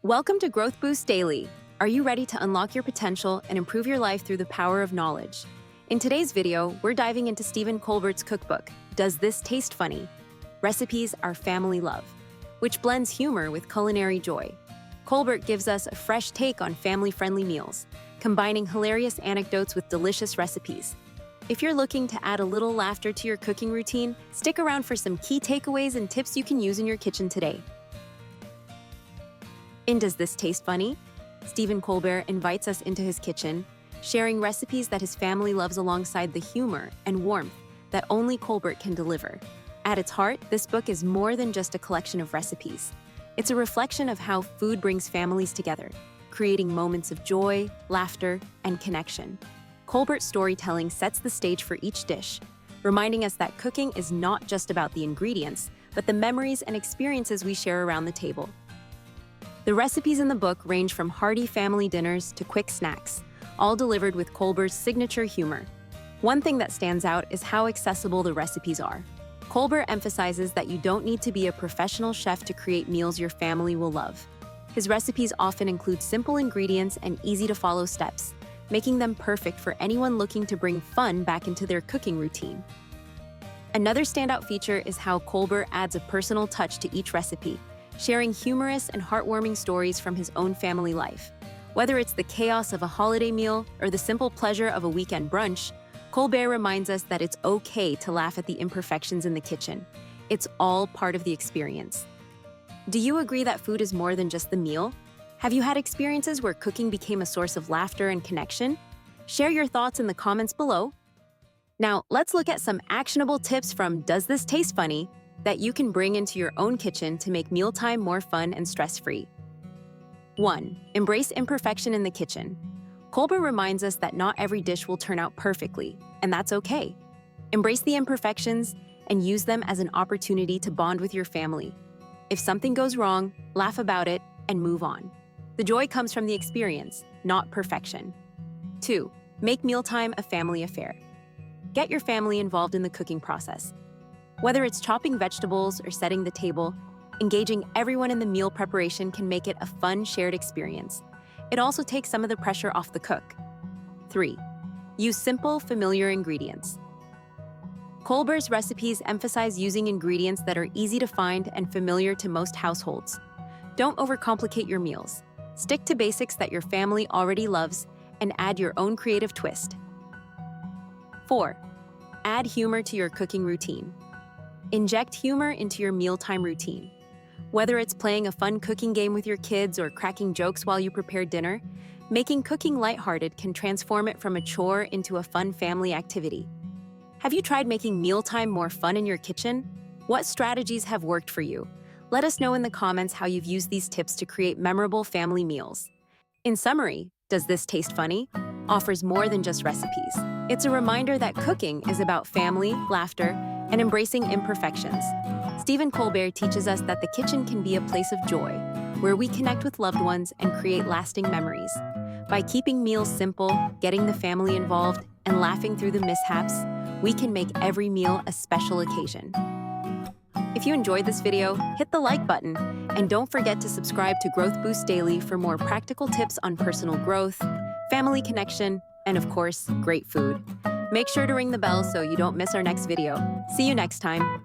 Welcome to Growth Boost Daily. Are you ready to unlock your potential and improve your life through the power of knowledge? In today's video, we're diving into Stephen Colbert's cookbook, Does This Taste Funny? Recipes Our Family Love, which blends humor with culinary joy. Colbert gives us a fresh take on family-friendly meals, combining hilarious anecdotes with delicious recipes. If you're looking to add a little laughter to your cooking routine, stick around for some key takeaways and tips you can use in your kitchen today. In Does This Taste Funny? Stephen Colbert invites us into his kitchen, sharing recipes that his family loves alongside the humor and warmth that only Colbert can deliver. At its heart, this book is more than just a collection of recipes. It's a reflection of how food brings families together, creating moments of joy, laughter, and connection. Colbert's storytelling sets the stage for each dish, reminding us that cooking is not just about the ingredients, but the memories and experiences we share around the table. The recipes in the book range from hearty family dinners to quick snacks, all delivered with Colbert's signature humor. One thing that stands out is how accessible the recipes are. Colbert emphasizes that you don't need to be a professional chef to create meals your family will love. His recipes often include simple ingredients and easy-to-follow steps, making them perfect for anyone looking to bring fun back into their cooking routine. Another standout feature is how Colbert adds a personal touch to each recipe, sharing humorous and heartwarming stories from his own family life. Whether it's the chaos of a holiday meal or the simple pleasure of a weekend brunch, Colbert reminds us that it's okay to laugh at the imperfections in the kitchen. It's all part of the experience. Do you agree that food is more than just the meal? Have you had experiences where cooking became a source of laughter and connection? Share your thoughts in the comments below. Now, let's look at some actionable tips from Does This Taste Funny? That you can bring into your own kitchen to make mealtime more fun and stress-free. 1. Embrace imperfection in the kitchen. Colbert reminds us that not every dish will turn out perfectly, and that's okay. Embrace the imperfections and use them as an opportunity to bond with your family. If something goes wrong, laugh about it and move on. The joy comes from the experience, not perfection. 2. Make mealtime a family affair. Get your family involved in the cooking process. Whether it's chopping vegetables or setting the table, engaging everyone in the meal preparation can make it a fun, shared experience. It also takes some of the pressure off the cook. 3. Use simple, familiar ingredients. Colbert's recipes emphasize using ingredients that are easy to find and familiar to most households. Don't overcomplicate your meals. Stick to basics that your family already loves and add your own creative twist. 4. Add humor to your cooking routine. Inject humor into your mealtime routine. Whether it's playing a fun cooking game with your kids or cracking jokes while you prepare dinner, making cooking lighthearted can transform it from a chore into a fun family activity. Have you tried making mealtime more fun in your kitchen? What strategies have worked for you? Let us know in the comments how you've used these tips to create memorable family meals. In summary, Does This Taste Funny? Offers more than just recipes. It's a reminder that cooking is about family, laughter, and embracing imperfections. Stephen Colbert teaches us that the kitchen can be a place of joy, where we connect with loved ones and create lasting memories. By keeping meals simple, getting the family involved, and laughing through the mishaps, we can make every meal a special occasion. If you enjoyed this video, hit the like button, and don't forget to subscribe to Growth Boost Daily for more practical tips on personal growth, family connection, and of course, great food. Make sure to ring the bell so you don't miss our next video. See you next time.